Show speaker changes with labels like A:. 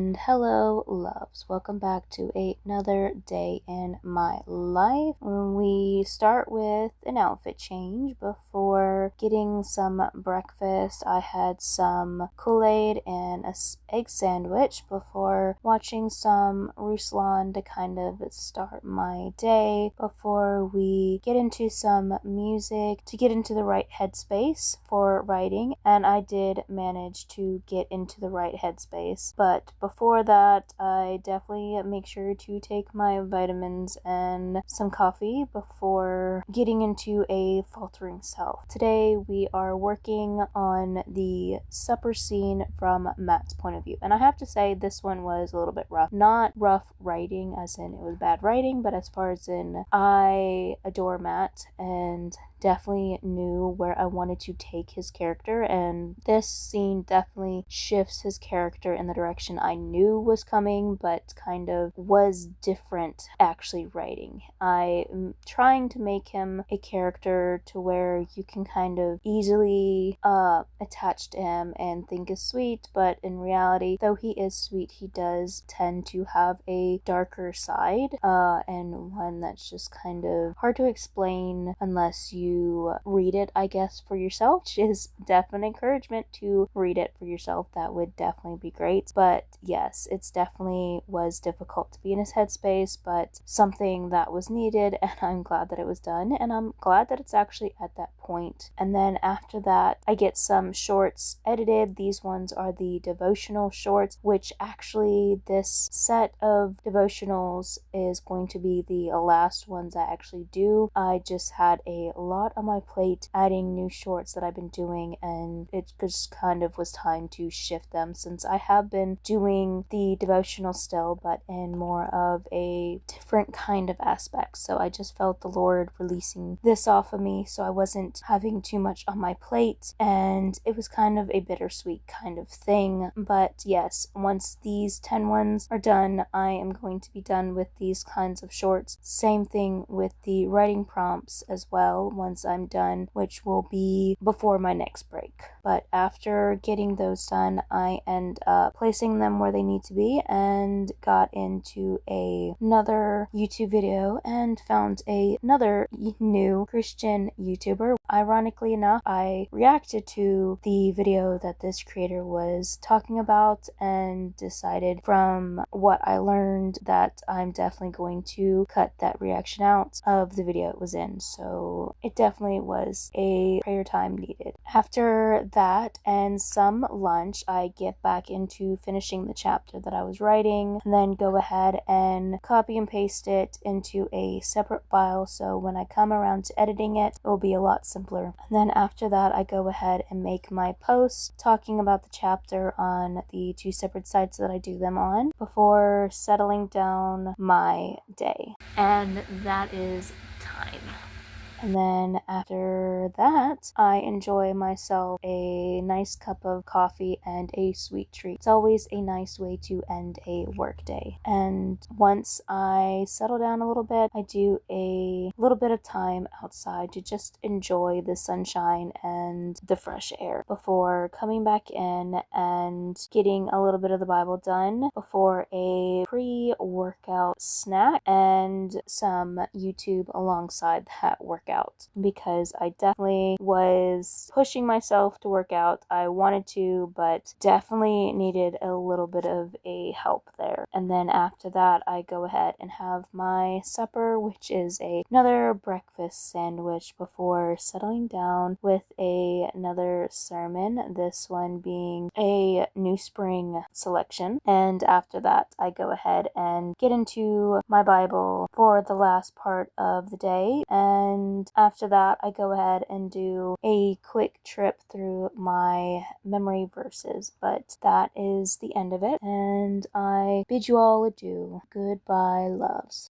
A: And hello, loves. Welcome back to another day in my life. We start with an outfit change. Before getting some breakfast, I had some Kool-Aid and an egg sandwich before watching some Ruslan to kind of start my day. Before we get into some music to get into the right headspace for writing, and I did manage to get into the right headspace. But before that, I definitely make sure to take my vitamins and some coffee before getting into a faltering self. Today, we are working on the supper scene from Matt's point of view. And I have to say, this one was a little bit rough. Not rough writing, as in it was bad writing, but as far as in I adore Matt and definitely knew where I wanted to take his character, and this scene definitely shifts his character in the direction I knew was coming, but kind of was different actually writing. I'm trying to make him a character to where you can kind of easily attach to him and think is sweet, but in reality, though he is sweet, he does tend to have a darker side, and one that's just kind of hard to explain unless you read it, I guess, for yourself, which is definite encouragement to read it for yourself. That would definitely be great. But yes, it's definitely was difficult to be in his headspace, but something that was needed, and I'm glad that it was done, and I'm glad that it's actually at that point. And then after that, I get some shorts edited. These ones are the devotional shorts, which actually this set of devotionals is going to be the last ones I actually do. I just had a lot on my plate adding new shorts that I've been doing, and it just kind of was time to shift them, since I have been doing the devotional still, but in more of a different kind of aspect. So I just felt the Lord releasing this off of me, so I wasn't having too much on my plate, and it was kind of a bittersweet kind of thing. But yes, once these 10 ones are done, I am going to be done with these kinds of shorts. Same thing with the writing prompts as well, once I'm done, which will be before my next break. But after getting those done, I end up placing them where they need to be, and got into another YouTube video and found another new Christian YouTuber. Ironically enough, I reacted to the video that this creator was talking about and decided from what I learned that I'm definitely going to cut that reaction out of the video it was in. So it definitely was a prayer time needed. After that and some lunch, I get back into finishing the chapter that I was writing, and then go ahead and copy and paste it into a separate file, so when I come around to editing it, it will be a lot simpler. And then after that, I go ahead and make my post talking about the chapter on the 2 separate sites that I do them on before settling down my day. And that is time. And then after that, I enjoy myself a nice cup of coffee and a sweet treat. It's always a nice way to end a work day. And once I settle down a little bit, I do a little bit of time outside to just enjoy the sunshine and the fresh air before coming back in and getting a little bit of the Bible done before a pre-workout snack and some YouTube alongside that workout, because I definitely was pushing myself to work out. I wanted to, but definitely needed a little bit of a help there. And then after that, I go ahead and have my supper, which is another breakfast sandwich, before settling down with another sermon, this one being a New Spring selection. And after that, I go ahead and get into my Bible for the last part of the day, and after that, I go ahead and do a quick trip through my memory verses. But that is the end of it, and I bid you all adieu. Goodbye, loves.